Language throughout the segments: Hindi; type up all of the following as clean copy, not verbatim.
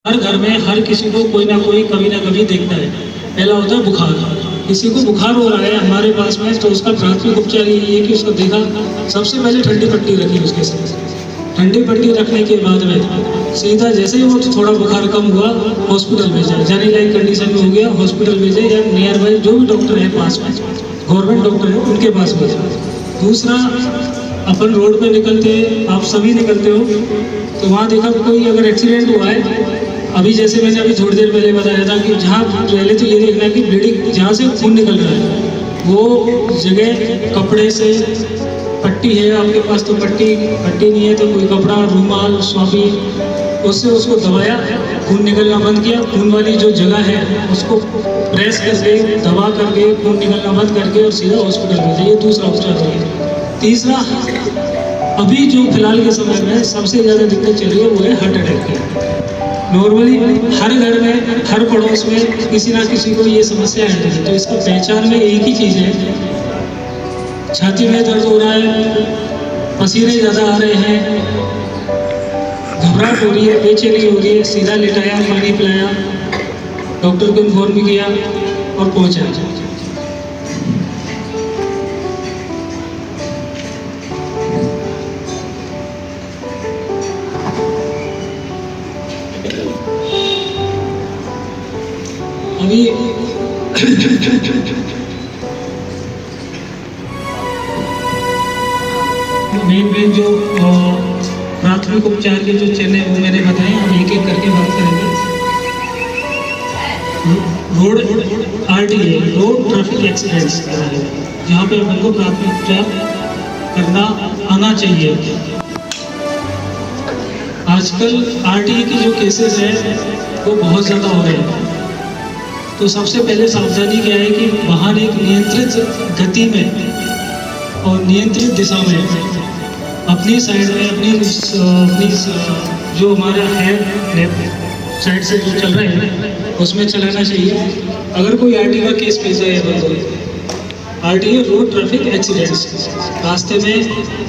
हर घर में हर किसी को कोई ना कोई कभी ना कभी देखता है। पहला होता है बुखार। किसी को बुखार हो रहा है हमारे पास में, तो उसका प्राथमिक उपचार ये है कि उसको देखा, सबसे पहले ठंडी पट्टी रखी उसके साथ। ठंडी पट्टी रखने के बाद में सीधा जैसे ही वो थोड़ा बुखार कम हुआ हॉस्पिटल भेजा, जाने लायक कंडीशन में हो गया हॉस्पिटल भेजे, या नियर बाई जो भी डॉक्टर है पास में, गवर्नमेंट डॉक्टर है उनके पास भेजा। दूसरा, अपन रोड पे निकलते, आप सभी निकलते हो, तो वहाँ देखा कोई अगर एक्सीडेंट हुआ है, अभी जैसे मैंने अभी थोड़ी देर पहले बताया था कि जहाँ पहले तो ये देखना कि ब्लीडिंग जहाँ से खून निकल रहा है वो जगह कपड़े से, पट्टी है आपके पास तो पट्टी नहीं है तो कोई कपड़ा, रूमाल, स्वाबी, उससे उसको दबाया, खून निकलना बंद किया। खून वाली जो जगह है उसको प्रेस करके, दबा करके, खून निकलना बंद करके और सीधा हॉस्पिटल भेजा। ये दूसरा उपचार हो गया। तीसरा, अभी जो फिलहाल के समय में सबसे ज़्यादा दिक्कत चल रही है वो है हार्ट अटैक की। नॉर्मली हर घर में, हर पड़ोस में किसी ना किसी को ये समस्या है। तो इसको पहचान में एक ही चीज़ है, छाती में दर्द हो रहा है, पसीने ज़्यादा आ रहे हैं, घबराहट हो रही है, बेचैनी हो रही है, सीधा लिटाया, पानी पिलाया, डॉक्टर को इन्फॉर्म भी किया और पहुँचा। अभी मेन जो प्राथमिक उपचार के जो चेहरे वो मैंने बताए, हम एक एक करके बात करेंगे। Road RTA, road traffic accidents, जहाँ पे अपन को प्राथमिक उपचार करना आना चाहिए। आजकल RTA की जो केसेस हैं वो बहुत ज़्यादा हो रहे हैं। तो सबसे पहले सावधानी क्या है कि वाहन एक नियंत्रित गति में और नियंत्रित दिशा में अपनी साइड में, अपनी जो हमारा है लेफ्ट साइड से जो चल रहा है उसमें चलाना चाहिए। अगर कोई RTA का केस पेश है, RTA रोड ट्रैफिक एक्सीडेंट्स, रास्ते में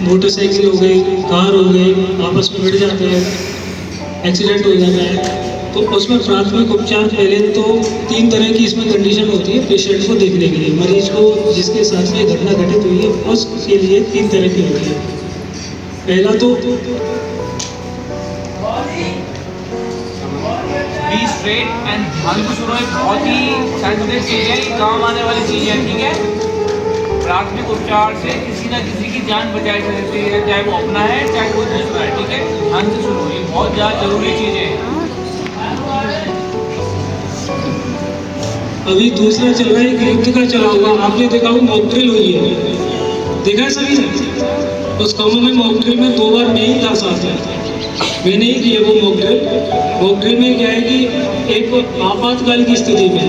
मोटरसाइकिल हो गई, कार हो गई, आपस में भिड़ जाते हैं, एक्सीडेंट हो जाता है, तो उसमें प्राथमिक उपचार पहले तो 3 तरह की इसमें कंडीशन होती है पेशेंट को देखने के लिए। मरीज को जिसके साथ में घटना घटित हुई है उसके लिए 3 तरह की होती है। पहला तो बी स्ट्रेट एंड ध्यान से सुनो, एक बहुत ही सेंसिटिव चीज़ है, ये काम आने वाली चीज़ है, ठीक है। प्राथमिक उपचार से किसी ना किसी की जान बचाई जा सकती है, चाहे वो अपना है चाहे वो दूसरा है, ठीक है। ध्यान से सुनो, ये बहुत ज़्यादा जरूरी चीज़ है। अभी दूसरा चल रहा है, एक युद्ध का चला हुआ, आपने देखा वो मॉक ड्रिल हुई है, देखा है सभी ने। उस कॉमन में मॉक ड्रिल में 2 बार मैं ही था साथ में, मैंने ही किया वो मॉक ड्रिल। मॉक ड्रिल में क्या है कि एक आपातकाल की स्थिति में,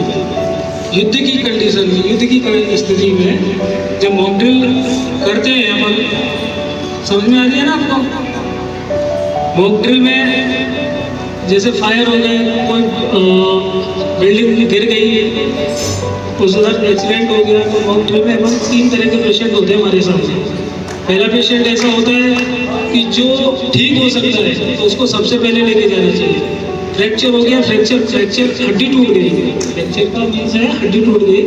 युद्ध की कंडीशन में, युद्ध की स्थिति में जब मॉक ड्रिल करते हैं अपन, समझ में आ रही है ना आपको। मॉक ड्रिल में जैसे फायर हो गए, कोई बिल्डिंग गिर गई, उस उधर एक्सीडेंट हो गया, तो मॉक ड्रिल में हम 3 तरह के पेशेंट होते हैं हमारे सामने। पहला पेशेंट ऐसा होता है कि जो ठीक हो सकता है तो उसको सबसे पहले लेके जाना चाहिए। फ्रैक्चर हो गया, फ्रैक्चर हड्डी टूट गई, फ्रैक्चर का मीन्स है हड्डी टूट गई,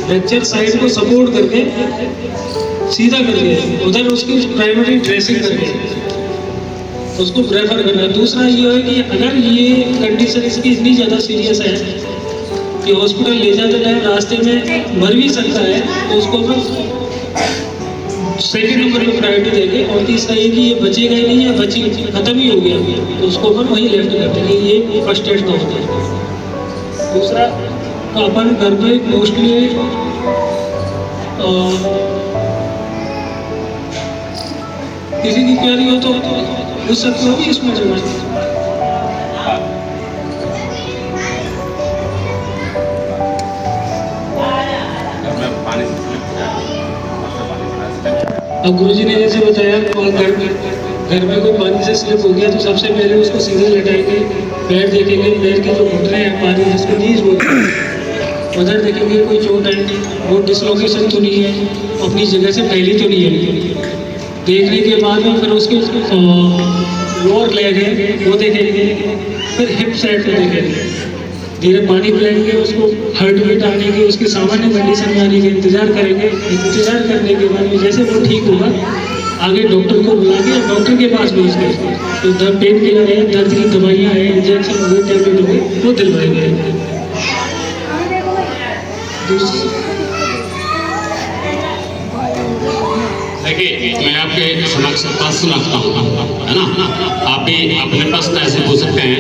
फ्रैक्चर साइड को सपोर्ट करके सीधा करके उधर उसकी प्राइमरी ड्रेसिंग करके उसको प्रेफर करना है। दूसरा ये है कि अगर ये कंडीशन इसकी इतनी ज़्यादा सीरियस है कि हॉस्पिटल ले जाते टाइम रास्ते में मर भी सकता है, तो उसको फिर सेकेंड नंबर पे प्रायोरिटी देंगे। और तीसरा ये कि ये बचेगा ही नहीं, या बची खत्म ही हो गया तो उसको अपन वहीं लेफ्ट कर देंगे। ये फर्स्ट एड का होता है। दूसरा, तो अपन घर पे मोस्टली किसी की क्वेरी हो तो पूछ सकते हो भी इसमें जरूर। अब गुरुजी ने जैसे बताया, घर में कोई पानी से स्लिप हो गया तो सबसे पहले उसको सीधा लटाएंगे, पैर देखेंगे, पैर के जो घुटने हैं, पानी जिसको नीज बोलते हैं, उधर देखेंगे कोई चोट है, वो डिसलोकेशन तो नहीं है, अपनी जगह से फैली तो नहीं है। देखने के बाद में फिर उसके लोअर लेग है वो देखेंगे, फिर हिप साइड पे देखेंगे, धीरे पानी पिलाएंगे उसको, हार्ट बीट आने की, उसकी सामान्य कंडीशन में आने के इंतजार करेंगे। इंतजार करने के बाद में जैसे वो ठीक होगा आगे डॉक्टर को बुला के डॉक्टर के पास भेज के तो दर्द पेन किलर है, दर्द की दवाइयाँ हैं, इंजेक्शन हुए, टैबलेट हुए, वो दिलवाएंगे। देखिए, मैं आपके समक्ष प्रश्न रखता हूँ, है ना? आप भी अपने प्रश्न ऐसे पूछ सकते हैं।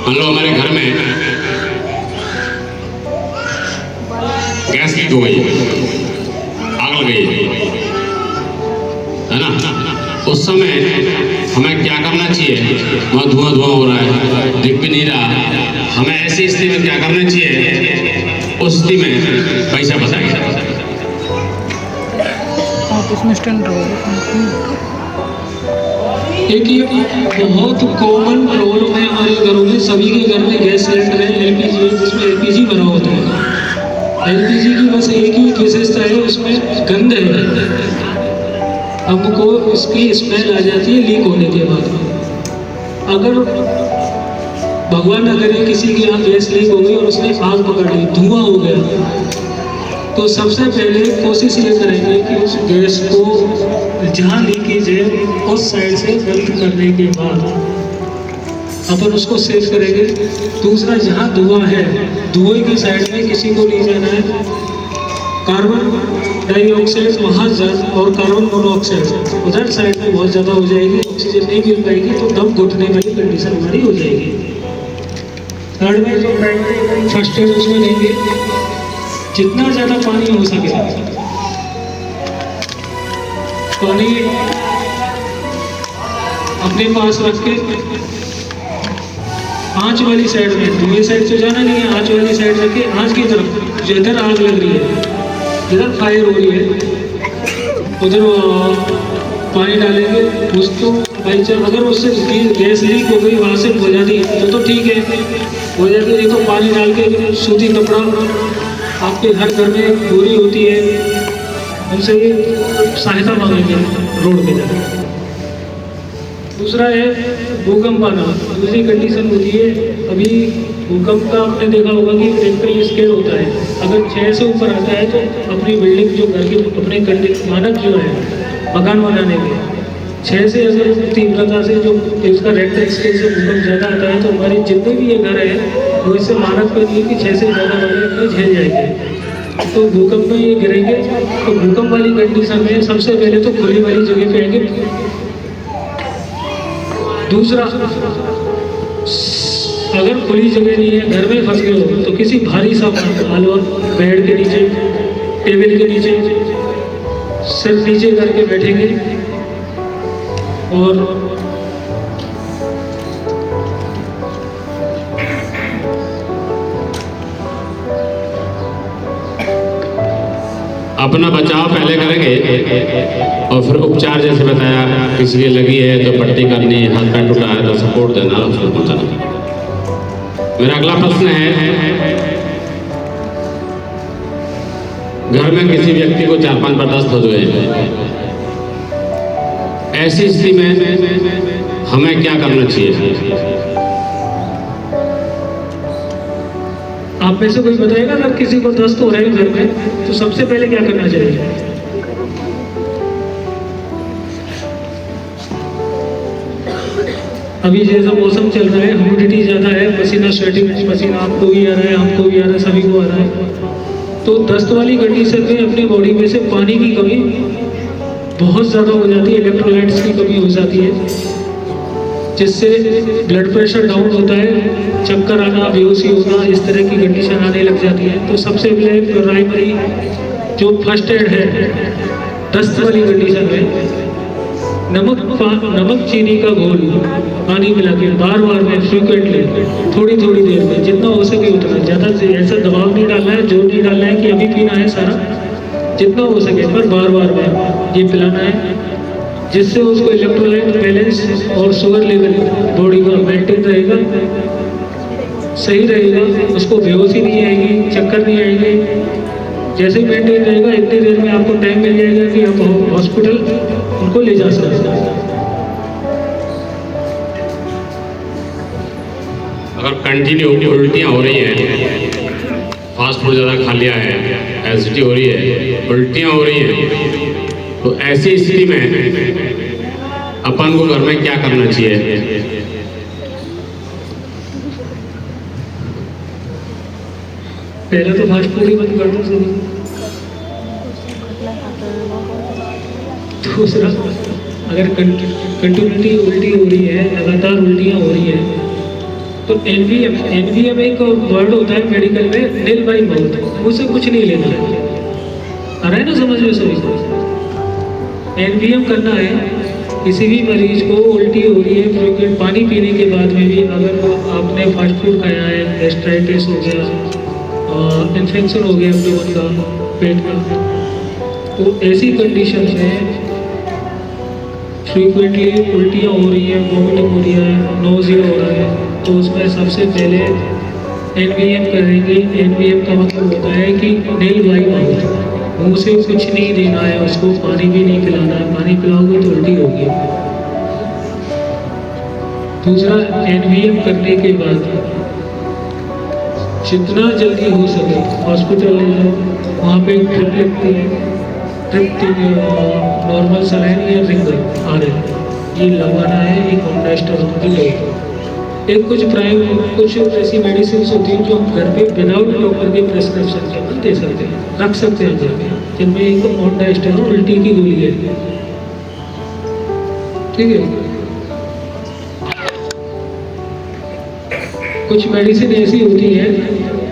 मान लो हमारे घर में गैस लीक हो गई, आग लग गई, है ना? उस समय हमें क्या करना चाहिए? वहाँ धुआं धुआं हो रहा है, दिख भी नहीं रहा, हमें ऐसी स्थिति में क्या करना चाहिए? उस स्थिति में पैसा बताइए। इसमें स्टैंड एक ये बहुत कॉमन प्रॉब्लम है हमारे घरों में, सभी के घर में गैस सिलेंडर है, एलपीजी, जिसमें एलपीजी भरा होता है। एलपीजी की बस एक ही विशेषता है, उसमें गंध है, हमको इसकी स्मेल आ जाती है लीक होने के बाद। अगर भगवान न करे किसी के यहाँ गैस लीक हो गई और उसने आग पकड़ ली, धुआं हो गया, तो सबसे पहले कोशिश ये करेंगे कि उस गैस को जहाँ लीकेज है उस साइड से बंद करने के बाद अपन उसको सेव करेंगे। दूसरा, जहाँ धुआं है धुएं की साइड में किसी को ले जाना है कार्बन डाइऑक्साइड वहाँ और कार्बन मोनोऑक्साइड उधर साइड में बहुत ज़्यादा हो जाएगी, ऑक्सीजन नहीं मिल पाएगी तो दम घुटने वाली कंडीशन हमारी हो जाएगी। थर्ड में जो फर्स्ट एड उसमें देंगे, जितना ज़्यादा पानी हो सके पानी अपने पास रख के आँच वाली साइड में, धुएं साइड से जाना नहीं है, आँच वाली साइड रख के आँच की तरफ जिधर आग लग रही है, जिधर फायर हो रही है उधर पानी डालेंगे। उसको भाई चल अगर उससे गैस लीक हो गई वहाँ से हो जाती तो ठीक है, हो जाती है तो पानी डाल के सूती कपड़ा आपके घर में बोरी होती है उनसे सहायता मांगेंगे रोड पे जाकर। दूसरा है भूकंप आना, दूसरी कंडीशन होती है अभी भूकंप का आपने देखा होगा कि रिक्टर स्केल होता है, अगर 6 से ऊपर आता है तो अपनी बिल्डिंग जो घर के अपने मानक जो है मकान बनाने के 6 से अगर तीव्रता से जो इसका रेक्टर स्केल से भूकंप ज़्यादा आता है तो हमारे जितने भी ये घर है वो इससे मानक पर नहीं कि 6 से ज़्यादा वाले अपने झेल जाएंगे। तो भूकंप में ये गिरेंगे तो भूकंप वाली कंडीशन में सबसे पहले तो खुली वाली जगह पे आएंगे। दूसरा, अगर खुली जगह नहीं है, घर में फंस गए हो तो किसी भारी सा मान लो बेड के नीचे, टेबल के नीचे सिर नीचे करके बैठेंगे और अपना बचाव पहले करेंगे और फिर उपचार जैसे बताया, किसी की लगी है तो पट्टी करनी, हाथ पैर टूटा है तो सपोर्ट देना, उसको पहुँचाना। मेरा अगला प्रश्न है, घर में किसी व्यक्ति को 4-5 बर्दाश्त हो गए, ऐसी स्थिति में हमें क्या करना चाहिए? आप में से कोई बताएगा अगर किसी को दस्त हो रहा है घर में तो सबसे पहले क्या करना चाहिए? अभी जैसा मौसम चल रहा है, ह्यूमिडिटी ज़्यादा है, पसीना स्वेटिंग, पसीना आपको भी आ रहा है, हमको भी आ रहा है, सभी को आ रहा है, तो दस्त वाली कंडीशन में अपनी बॉडी में से पानी की कमी बहुत ज़्यादा हो जाती है, इलेक्ट्रोलाइट्स की कमी हो जाती है, जिससे ब्लड प्रेशर डाउन होता है, चक्कर आना, बेहोशी होना, इस तरह की कंडीशन आने लग जाती है। तो सबसे पहले प्राइमरी जो फर्स्ट एड है दस्त वाली कंडीशन में, नमक चीनी का घोल पानी मिला के बार बार में फ्रिक्वेंटली थोड़ी थोड़ी देर में जितना हो सके उतना, ज़्यादा से ऐसा दबाव नहीं डालना है, जोर नहीं डालना है कि अभी पीना है सारा, जितना हो सके पर बार बार में ये पिलाना है, जिससे उसको इलेक्ट्रोलाइट बैलेंस और शुगर लेवल बॉडी का मेंटेन रहेगा, सही रहेगा, उसको बेहोशी नहीं आएगी, चक्कर नहीं आएगी। जैसे ही मेंटेन रहेगा इतनी देर में आपको टाइम मिल जाएगा कि आप हॉस्पिटल उनको ले जा सकते हैं। अगर कंटिन्यू उल्टियाँ हो रही हैं, फास्ट फूड ज़्यादा खा लिया है, एसिडिटी हो रही है, उल्टियाँ हो रही हैं, तो ऐसी स्थिति में अपन को घर में क्या करना चाहिए? पहले तो फास्ट फूड ही बंद कर दो सभी। दूसरा, अगर कंटिन्यूटी उल्टी हो रही है, लगातार उल्टियाँ हो रही है, तो एनवीएम एक वर्ड होता है मेडिकल में, नील बाई माउथ, उससे कुछ नहीं लेना है। आ रहा है ना समझ में सभी को? एनवीएम करना है। किसी भी मरीज को उल्टी हो रही है फ्रीक्वेंट पानी पीने के बाद में भी, अगर आपने फास्ट फूड खाया है, गैस्ट्राइटिस हो गया, इन्फेक्शन हो गया अपने का पेट का, तो ऐसी कंडीशन में फ्रीक्वेंटली उल्टियाँ हो रही है, वॉमिटिंग हो रही है, नोज़िया हो रहा है, तो उसमें सबसे पहले एनवीएम करेंगे। एनवीएम का मतलब होता है कि नील बाई माउथ, मुँह से कुछ नहीं देना है उसको, पानी भी नहीं पिलाना है, पानी पिलाओगे तो उल्टी होगी। दूसरा, एनवीएम करने के बाद जितना जल्दी हो सके हॉस्पिटल ले जाओ, वहाँ पे एक ट्रिप लगती है, ट्रिप नॉर्मल सलाइन या रिंगर आ रहे हैं, ये लगवाना है, एक ऑन्डास्टरोन की डोज। एक कुछ ऐसी मेडिसिन होती हैं जो हम घर पे विदाउट डॉक्टर के प्रेस्क्रिप्शन के अपन दे सकते हैं, रख सकते हैं घर में, जिनमें एक ऑन्डास्टरोन उल्टी की गोली है, ठीक है। कुछ मेडिसिन ऐसी होती है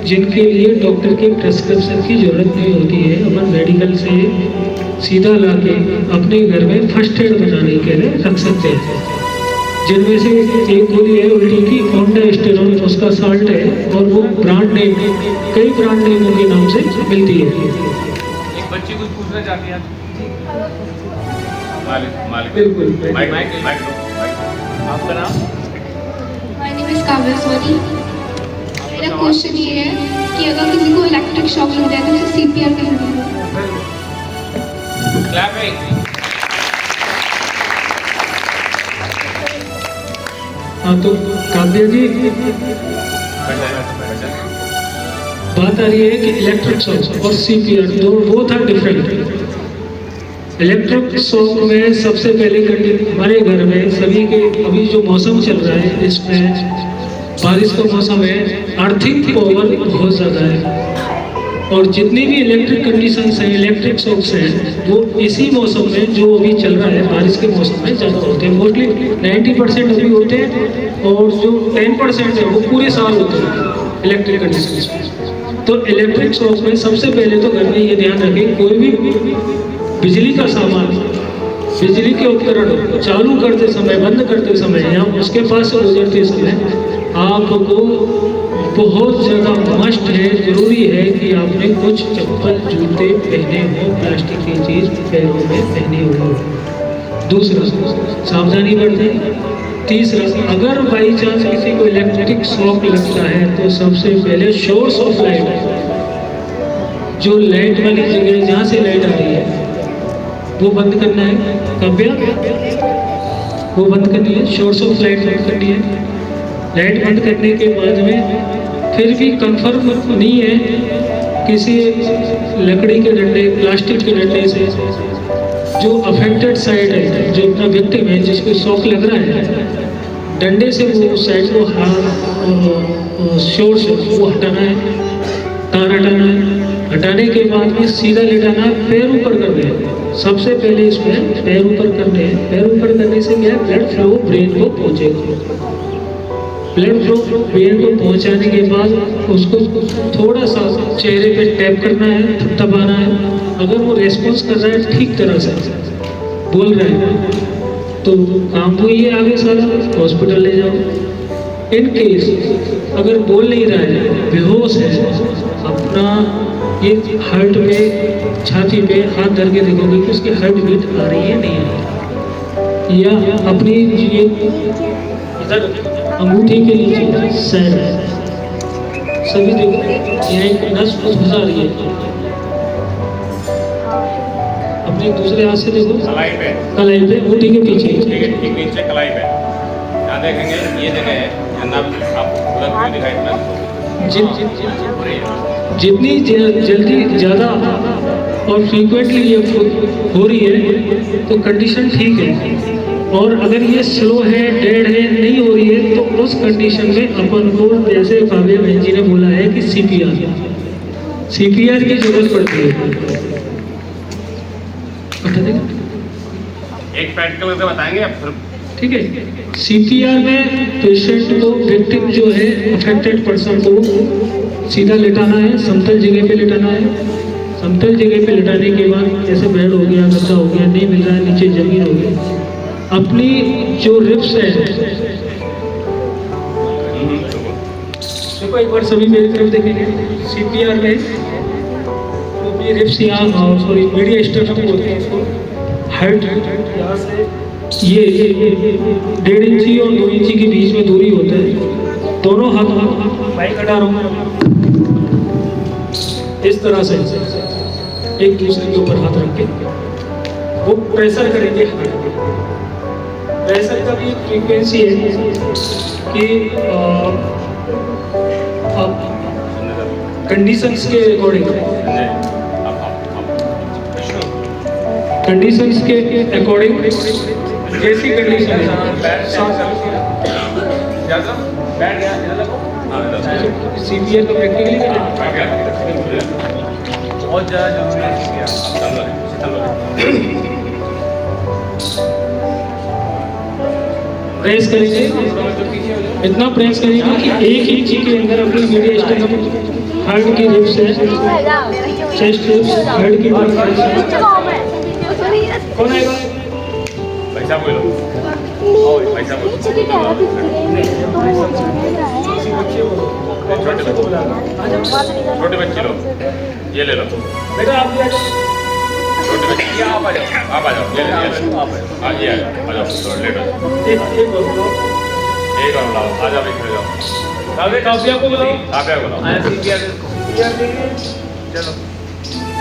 जिनके लिए डॉक्टर के प्रेस्क्रिप्शन की जरूरत नहीं होती है, अपन मेडिकल से सीधा लाके अपने घर में फर्स्ट एड बनाने के लिए रख सकते हैं। जिनमें से एक गोली है उल्टी की, ऑन्डास्टेरोन, उसका साल्ट है, और वो ब्रांड नेम, कई ब्रांड नेमों के नाम से मिलती है। एक बच्ची कुछ पूछना चाहती है। बिल्कुल। आपका नाम? My name is Kavya Soni. मेरा क्वेश्चन ये है कि अगर किसी को इलेक्ट्रिक शॉक लग जाए तो उसे सीपीआर कैसे दें? क्लैपिंग। हाँ, तो काव्या जी, बात आ रही है कि इलेक्ट्रिक शॉक और सीपीआर दो both are different. Electric shock में सबसे पहले हमारे घर में सभी के, अभी जो मौसम चल रहा है इसमें बारिश का मौसम है, अर्थिंग पावर बहुत ज़्यादा है, और जितनी भी इलेक्ट्रिक कंडीशंस हैं, इलेक्ट्रिक शॉक्स हैं, वो इसी मौसम में जो अभी चल रहा है बारिश के मौसम में ज़्यादा होते हैं। मोस्टली 90% अभी होते हैं, और जो 10% है वो पूरे साल होते हैं इलेक्ट्रिक कंडीशंस में। तो इलेक्ट्रिक शॉक में सबसे पहले तो घर में ये ध्यान रखें, कोई भी बिजली का सामान, बिजली के उपकरण चालू करते समय, बंद करते समय, या उसके पास से गुजरते समय आपको बहुत ज़्यादा मस्ट है, ज़रूरी है कि आपने कुछ चप्पल जूते पहने हो, प्लास्टिक की चीज़ पैरों में पहनी हो। दूसरा, सावधानी बरतें। तीसरा, अगर बाई चांस किसी को इलेक्ट्रिक शॉक लगता है तो सबसे पहले सोर्स ऑफ लाइट, जो लाइट वाली जगह जहाँ से लाइट आ रही है वो बंद करना है। काव्या, वो बंद करनी है, सोर्स ऑफ लाइट बंद करनी है। लाइट बंद करने के बाद में फिर भी कंफर्म नहीं है, किसी लकड़ी के डंडे, प्लास्टिक के डंडे से जो अफेक्टेड साइड है, जो अपना विक्टिम है जिसको शॉक लग रहा है, डंडे से वो साइड को शोर से वो हटाना है, तार हटाना है। हटाने के बाद में सीधा लेटाना है, पैर ऊपर करने हैं। सबसे पहले इसमें पैर ऊपर करने हैं। पैर ऊपर करने से क्या है, ब्लड फ्लो ब्रेन को पहुँचेगा। ब्लड फ्लो ब्रेन को पहुँचाने के बाद उसको थोड़ा सा चेहरे पे टैप करना है, थपथपाना है। अगर वो रेस्पॉन्स कर रहा है ठीक तरह से, बोल रहा है, तो काम वो ये आगे सारा हॉस्पिटल ले जाओ। इन केस अगर बोल नहीं रहा है, बेहोश है, अपना ये हार्ट पे, छाती पे हाथ धर के देखोगे कि उसकी हार्ट बीट आ रही है नहीं आ रही, या अपनी ये इधर अंगूठी के नीचे साइड सभी देखो, यहाँ एक नस फंसा रही है, अपने दूसरे हाथ से देखो, कलाई पे, अंगूठी के पीछे, ठीक नीचे कलाई पे, यहाँ देखेंगे ये जगह है, जितनी जल्दी ज़्यादा और फ्रीक्वेंटली ये हो रही है तो कंडीशन ठीक है, और अगर ये स्लो है, डेड है, नहीं हो रही है, तो उस कंडीशन में अपन को, जैसे काव्या बहन जी ने बोला है कि सीपीआर की जरूरत पड़ती है। एक प्रैक्टिकल करके बताएंगे आप फिर। ठीक है, सीपीआर में पेशेंट को, विक्टिम जो है, अफेक्टेड पर्सन को सीधा लेटाना है, समतल जगह पे लेटाना है। समतल जगह पे लेटाने के बाद जैसे बेड हो गया, गद्दा हो गया, नहीं मिल रहा है, नीचे जमीन हो गई, अपनी जो रिब्स है, देखो एक बार सभी मेरी तरफ देखेंगे। सीपीआर में तो अपनी रिब्स यहाँ, सॉरी मीडियस्टर्नम बोलते हैं इसको, हाइट यहाँ से ये 1.5 इंची और 2 इंची के बीच में दूरी होता है। दोनों हाथ बाइक हटा रहा हूँ इस तरह से, एक दूसरे के ऊपर हाथ रख के वो प्रेशर करेंगे। प्रेशर का भी फ्रीक्वेंसी है कि कंडीशंस के अकॉर्डिंग, कंडीशंस के अकॉर्डिंग जैसी कंडीशन सीपीआर को प्रैक्टिकली बहुत ज़्यादा जरूरी है। प्रेस करेंगे, इतना प्रेस करेंगे कि 1 इंच के अंदर अपनी मीडियस्टर्नम, हार्ट की रिब्स है, चेस्ट रिब्स, हेड की तरफ। कौन आएगा? पैसा बोलो, पैसा बोलो। छोटे बच्चे लो, ये ले लो बेटा। आप भी आ जाओ, छोटे बच्चे आप आ जाओ, ये ले लो, हाँ ये आ जाओ, लेटो। एक और लाओ, आ जाओ, बैठ जाओ। काव्या को बुलाओ, काव्या को लाओ। चलो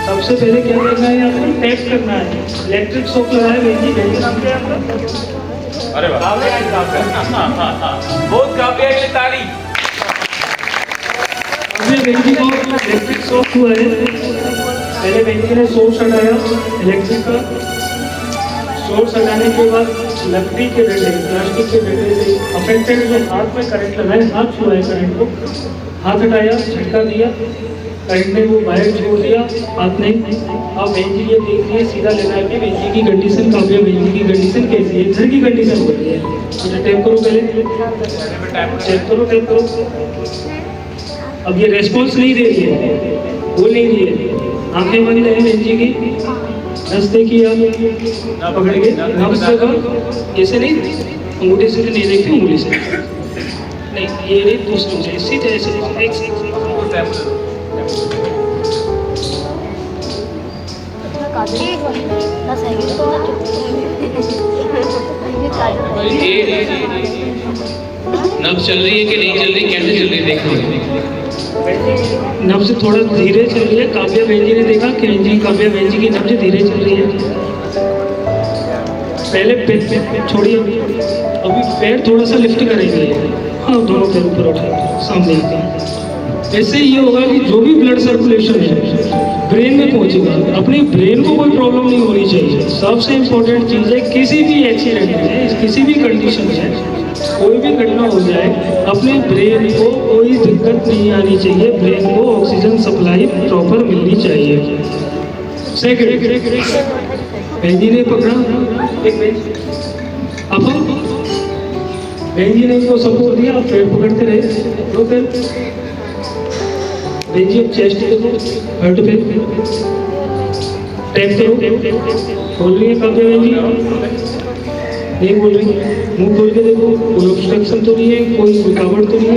सबसे पहले क्या करना है, आपको टेस्ट करना है। इलेक्ट्रिक शॉक लगाए बेंजी, बेंजी नाम क्या है आपका? अरे वाह, बहुत काव्या के लिए ताली। हमने बेंजी को इलेक्ट्रिक शॉक हुआ है। पहले बेंजी ने सोर्स हटाया इलेक्ट्रिक का, सोर्स हटाने के बाद लकड़ी के डंडे, प्लास्टिक के डंडे से अफेक्टेड जो हाथ में करंट लगाए, हाथ छुआ है करंट को, हाथ हटाया, झटका दिया, करंट ने वो बाहर छोड़ दिया, हाथ ने। अब बेंजी ये देख रही है, सीधा लेना है। बेंजी की कंडीशन, काव्या बेंजी की कंडीशन कैसी है? घर की कंडीशन हो रही है। अच्छा टैप करो, पहले चेक करो, टैप करो। अब ये रेस्पॉन्स नहीं दे रही है, बोल नहीं रही है, आंखें बंद है बेंजी की। नस्ते की आप पकड़ के नब्ज जगह ऐसे नहीं, अंगूठे से नहीं देखते, उंगली से नहीं, ये नहीं, दूसरों से सीधे ऐसे एक नब्ज चल रही है कि नहीं चल रही, कैसे चल रही है देखो। नब्ज थोड़ा धीरे चल रही है। काव्या बेंजी ने देखा कि काव्या बेंजी की नब्ज धीरे चल रही है। पहले पैर छोड़िए, अभी पैर थोड़ा सा लिफ्ट करेंगे। हाँ, दोनों पैर ऊपर उठाए, सामने आते। ऐसे ये होगा कि जो भी ब्लड सर्कुलेशन है ब्रेन में पहुंचेगा। अपनी ब्रेन को कोई प्रॉब्लम नहीं होनी चाहिए। सबसे इम्पोर्टेंट चीज़ है, किसी भी एक्सीडेंट में, किसी भी कंडीशन में, कोई भी घटना हो जाए, अपने ब्रेन को कोई दिक्कत नहीं आनी चाहिए। ब्रेन को ऑक्सीजन सप्लाई प्रॉपर मिलनी चाहिए। सेकंड, बेंजी ने पकड़ा एक बेंच, अब बेंजी ने इनको सपोर्ट दिया, आप पैर पकड़ते रहे, दो पैर। बेंजी अब चेस्ट पे, हार्ट पे टैप करो। बोल रही है काव्या बेंजी? नहीं बोल रही। मुंह खोल के देखो, कोई ऑब्स्ट्रक्शन तो नहीं है, कोई रुकावट तो नहीं है।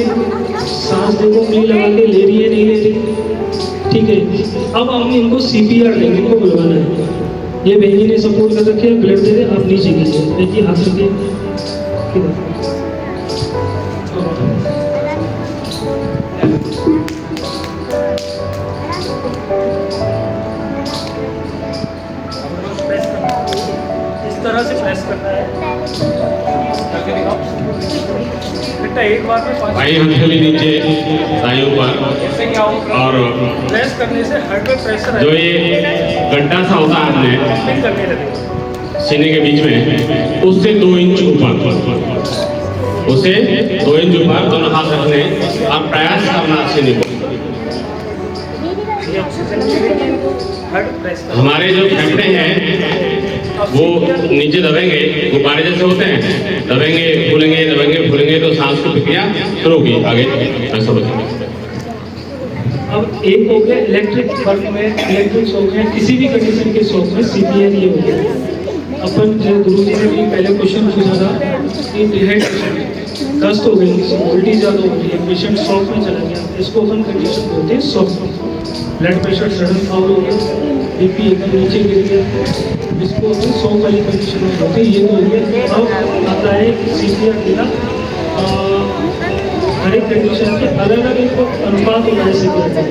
सांस देखो, नहीं लगा के ले रही है, नहीं ले रही। ठीक है, अब हम इनको सीपीआर देंगे, इनको बुलवाना है। ये बेंजी ने सपोर्ट कर रखे हैं, ब्लड दे दे, आप नीचे कीजिए। बेंजी हाथ रखिए, इस तरह से प्रेस करना है, करके दिखाओ। बेटा एक बार में 5 भाई हथेली नीचे दाएं ऊपर इससे क्या होगा? और प्रेस करने से हार्ट में प्रेशर जो ये गड्ढा सा होता है अपने पंपिंग करने लगेगा। सीने के बीच में उससे 2 इंच ऊपर, उसे 2 इंच ऊपर दोनों हाथ रखने और प्रयास करना सीने को। ये ऑक्सीजन मिलेगी, हार्ट प्रेस करना। हमारे जो फेफड़े हैं वो नीचे दबेंगे, गुब्बारे जैसे होते हैं, दबेंगे फूलेंगे तो सांस की प्रक्रिया शुरू होगी आगे ऐसा बताएं। अब एक हो गया इलेक्ट्रिक वर्क में, इलेक्ट्रिक शॉक में, किसी भी कंडीशन के शॉक में CPR ये हो गया। अपन जो गुरुजी ने भी पहले क्वेश्चन पूछा था कि डिहाइड्रेशन, दस्त हो गई, उल्टी ज़्यादा हो रही है, पेशेंट शॉक में चला गया, इसको अपन कंडीशन बोलते हैं shock. Blood pressure sudden foul हो गया, BP एकदम नीचे गिर गया, इसको अपन शॉक वाली कंडीशन में बोलते हैं। ये तो हो गया। अब आता है CPR देना हर एक कंडीशन के अलग अलग एक अनुपात होता है CPR का।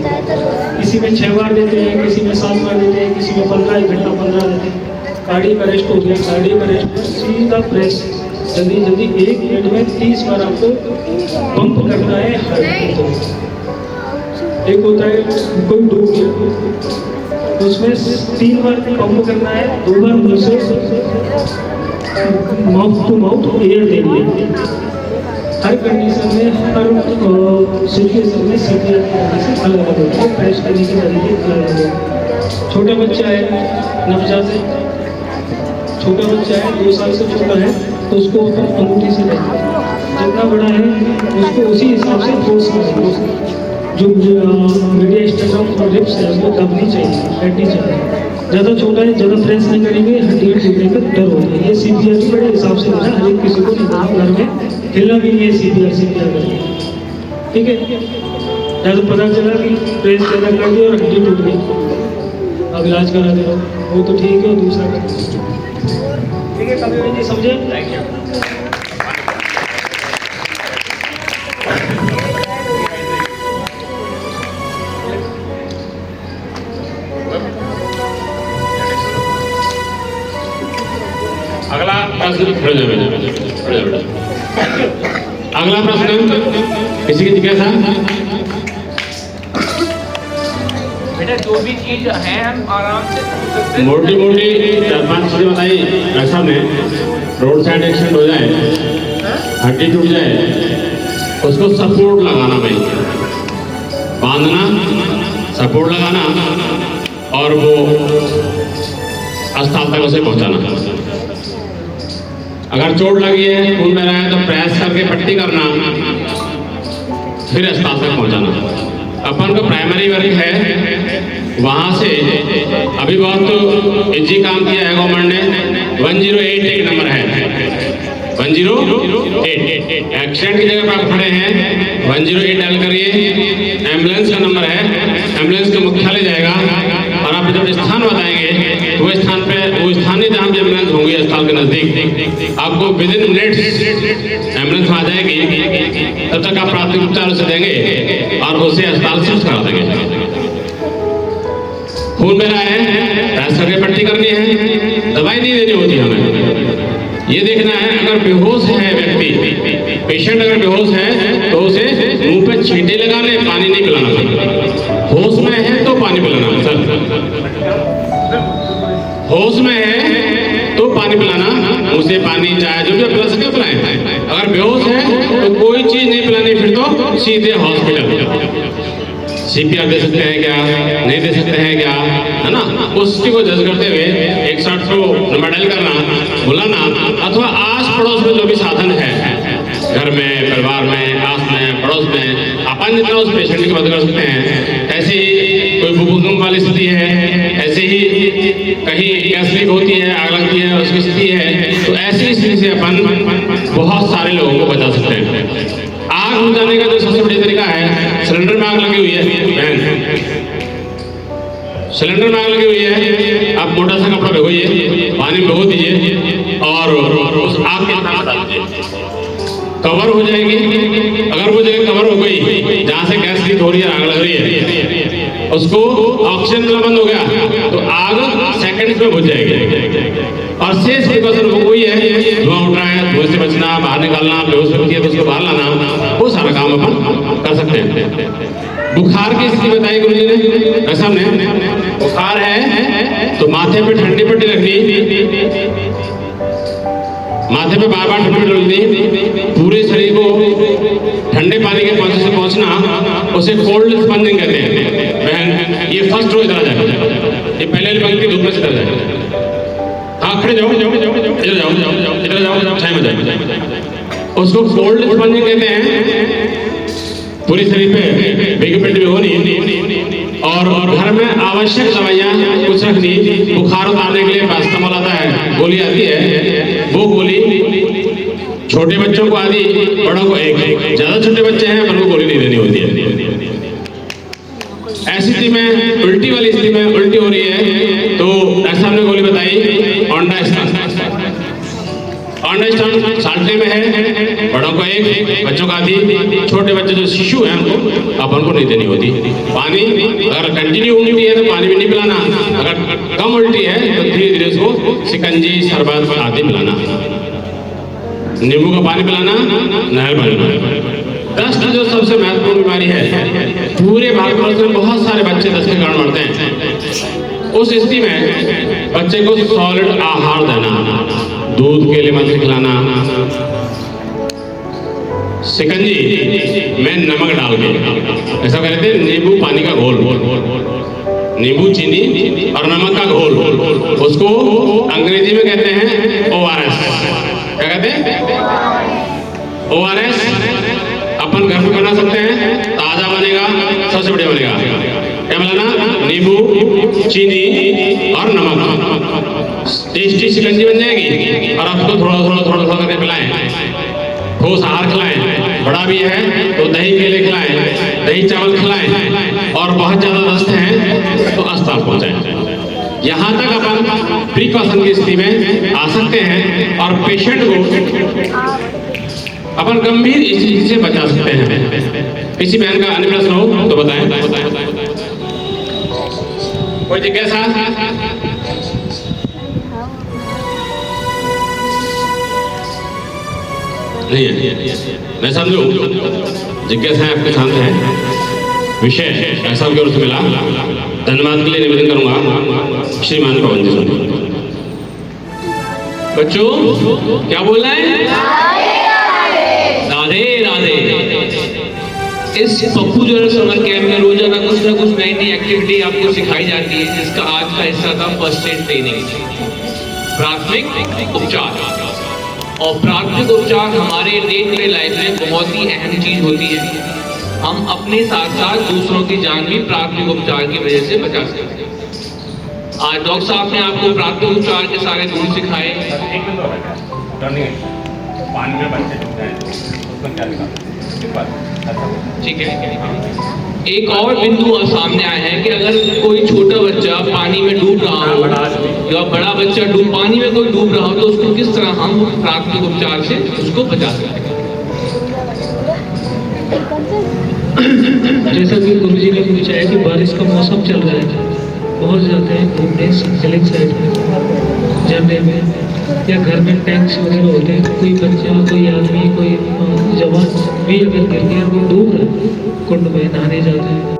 किसी में 6 बार देते हैं, किसी में 7 बार देते हैं, किसी में 15 1 घंटा 15 देते हैं। कार्डियक अरेस्ट हो गया, कार्डियक अरेस्ट सीधा प्रेस जल्दी 1 मिनट में 30 बार आपको पंप करना है हार्ट को। एक होता है कोई डूब गया, उसमें 3 बार पंप करना है, 2 बार मुंह से माउथ टू माउथ एयर देंगे। हर कंडीशन में, हर सिचुएशन में CPR की कंडीशन अलग अलग होती है, प्रेस करने की तरीके अलग अलग है। छोटा बच्चा है, नवजात है, छोटा बच्चा है, 2 साल से छोटा है, तो उसको अंगूठी से लेंगे। जितना बड़ा है उसको उसी हिसाब से फोर्स करेंगे। जो मीडिया स्टेट ऑफ लिप्स है वो दबनी चाहिए, बैठनी चाहिए। ज़्यादा छोटा है, ज़्यादा प्रेस नहीं करेंगे, हड्डी टूटने का डर होता है। ये CPR भी बड़े हिसाब से होना, हर एक किसी को नहीं करना, घर में हिलना भी नहीं है CPR करना, ठीक है। ज़्यादा पता चला कि प्रेस ज़्यादा कर दी और हड्डी टूट गई, अब इलाज करा दे, वो तो ठीक है, दूसरा ठीक है। कभी नहीं समझे? Thank you. अगला प्रश्न अगला प्रश्न किसी की जिज्ञासा? बेटा जो भी चीज है हम आराम से पूछ सकते हैं। मोटी 4-5 चीजें बताई। ऐसा में रोड साइड एक्सीडेंट हो जाए, हड्डी टूट जाए, उसको सपोर्ट लगाना भाई, बांधना, सपोर्ट लगाना और वो अस्पताल तक उसे पहुंचाना। अगर चोट लगी है, खून बह रहा है, तो प्रेस करके पट्टी करना, फिर अस्पताल तक पहुंचाना। अपन का प्राइमरी वर्क है, वहाँ से अभी बहुत इजी काम किया है गवर्नमेंट ने। 108 एक नंबर है, 108 एक्सीडेंट की जगह पर आप खड़े हैं, 108 डायल करिए, एम्बुलेंस का नंबर है, एम्बुलेंस का मुख्यालय जाएगा और आप जब स्थान बताएंगे वो स्थान पे, वो स्थानीय जहाँ भी एम्बुलेंस होंगी अस्पताल के नजदीक, आपको विदिन मिनट्स एम्बुलेंस आ जाएगी। तब तक आप प्राथमिक उपचार उसे देंगे और उसे अस्पताल शिफ्ट करा देंगे। खून बह रहा है, प्रेस करके पट्टी करनी है, दवाई नहीं देनी होती हमें। ये देखना है अगर बेहोश है व्यक्ति, पेशेंट अगर बेहोश है तो उसे मुंह पे छींटे लगाने, पानी नहीं पिलाना। होश में है तो पानी पिलाना सर, होश में है तो पानी पिलाना, मुंह से पानी चाहे जो भी पिला सके पिलाएं। अगर बेहोश है तो कोई चीज नहीं पिलानी, फिर तो सीधे हॉस्पिटल। CPR दे सकते हैं क्या, नहीं दे सकते हैं क्या, है ना, उसकी को जज करते हुए 160 को नंबर डायल करना, बुलाना, अथवा आस पड़ोस में जो भी साधन है, घर में, परिवार में, आस में, पड़ोस में, अपन जितना उस पेशेंट की मदद कर सकते हैं। ऐसे ही कोई भूकंप वाली स्थिति है, ऐसे ही कहीं गैस लीक होती है, आग लगती है, उसकी स्थिति है, तो ऐसी स्थिति से अपन बहुत सारे लोगों को बचा सकते हैं। आग बुझाने का जो सबसे बढ़िया तरीका है, सिलेंडर में आग लगी हुई है, सिलेंडर में आग लगी हुई है, आप मोटा सा कपड़ा भिगोइए, पानी में भिगो दीजिए और उस आग के अंदर डाल दीजिए, कवर हो जाएगी। अगर वो जगह कवर हो गई जहाँ से गैस लीक हो रही है, आग लग रही है, उसको ऑक्सीजन मिलना बंद हो गया तो आग आग सेकंड्स में बुझ जाएगी। और शेष प्रिकॉशन वो कोई है, धुआं उठ रहा है, धुएं से बचना, बाहर निकालना, बेहोश व्यक्ति है तो उसको बाहर लाना, वो सारा काम अपन कर सकते हैं। बुखार की स्थिति बताई गुरुजी ने, ऐसा ने बुखार है तो माथे पे ठंडी पट्टी रखनी, माथे पे बार बार ठंडी रखनी, पूरे शरीर को ठंडे पानी के पास से पहुंचना, उसे कोल्ड स्पंजिंग कहते हैं। बहन ये फर्स्ट रो इधर आ जाए, ये पहले वाली पंक्ति धूप में से इधर जाए। हाँ खड़े जाओ, इधर जाओ, छाया में जाओ। उसको कोल्ड स्पंजिंग कहते हैं। पूरे शरीर पे भीगी पेट में होनी और घर में आवश्यक दवाइयाँ कुछ रखनी। बुखार उतारने के लिए पैरासिटामोल आता है, गोली आती है, वो गोली छोटे बच्चों को आदि, बड़ों को एक। ज्यादा छोटे बच्चे हैं उनको गोली नहीं देनी होती है। ऐसी स्थिति में, उल्टी वाली स्थिति में, उल्टी हो रही है तो ऐसा हमने गोली बताई ऑन्डास्टन। ऑन्डास्टन साल्टे में है, बड़ों को एक, बच्चों का आधी। छोटे बच्चे जो शिशु हैं उनको अपन को नहीं देनी होती। पानी अगर कंटिन्यू उल्टी है तो पानी भी नहीं पिलाना, अगर कम उल्टी है तो धीरे धीरे उसको शिकंजी, शरबत आदि पिलाना, नींबू का पानी पिलाना, नहर पानी। दस्त जो सबसे महत्वपूर्ण बीमारी है, पूरे भारतवर्ष में बहुत सारे बच्चे दस्त के कारण मरते हैं। उस स्थिति में बच्चे को सॉलिड आहार देना, दूध के लिए मछली खिलाना, शिकंजी में नमक डाल के, ऐसा कहते हैं नींबू पानी का घोल, नींबू चीनी और नमक का घोल, उसको अंग्रेजी में कहते हैं ORS। क्या कहते हैं? ORS अपन घर में बना सकते हैं, ताजा बनेगा, सबसे बढ़िया बनेगा। क्या मिलाना? नींबू, चीनी और नमक, टेस्टी शिकंजी बन जाएगी। और आपको थोड़ा थोड़ा करके पिलाएं, ठोस आहार खिलाएं। बड़ा भी है तो दही केले खिलाएं, दही चावल खिलाएं। और बहुत ज्यादा दस्त है तो अस्पताल पहुंचाएं। यहाँ तक अपन प्रिकॉशन की स्थिति में आ सकते हैं और पेशेंट को अपन गंभीर स्थिति से बचा सकते हैं। किसी बहन का अन्य प्रश्न हो तो बताएं। कोई जिज्ञासा? नहीं है, मैं समझू जिज्ञासा आपके सामने है। विषय ऐसा उनकी ओर से मिला, धन्यवाद के लिए निवेदन करूंगा श्रीमान पवन जी से। बच्चों क्या बोल रहे हैं? राधे राधे। इस पप्पू जो समर कैंप में रोजाना कुछ ना कुछ नई नई एक्टिविटी आपको सिखाई जाती है, जिसका आज का हिस्सा था फर्स्ट एड ट्रेनिंग, प्राथमिक उपचार। और प्राथमिक उपचार हमारे डे टू डे लाइफ में बहुत ही अहम चीज होती है। हम अपने साथ साथ दूसरों की जान भी प्राथमिक उपचार की वजह से बचा सकते हैं। आज डॉक्टर साहब ने आपको प्राथमिक उपचार के सारे गुण सिखाए। पानी में बच्चे डूबते हैं, उसमें क्या लिखा? ठीक है। एक और बिंदु सामने आया है कि अगर कोई छोटा बच्चा पानी में डूब रहा हो या बड़ा बच्चा पानी में कोई डूब रहा हो तो उसको किस तरह हम प्राथमिक उपचार से उसको बचा सकते हैं। जैसा कि गुरुजी ने पूछा है कि बारिश का मौसम चल रहा है, बहुत जाते हैं घूमने सनसेलिंग साइड में, झरने में, या घर में टैंक्स वगैरह होते हैं। कोई बच्चा, कोई आदमी, कोई जवान भी अगर गिर गया, कोई डूब रहा है, कुंड में नहाने जाते हैं।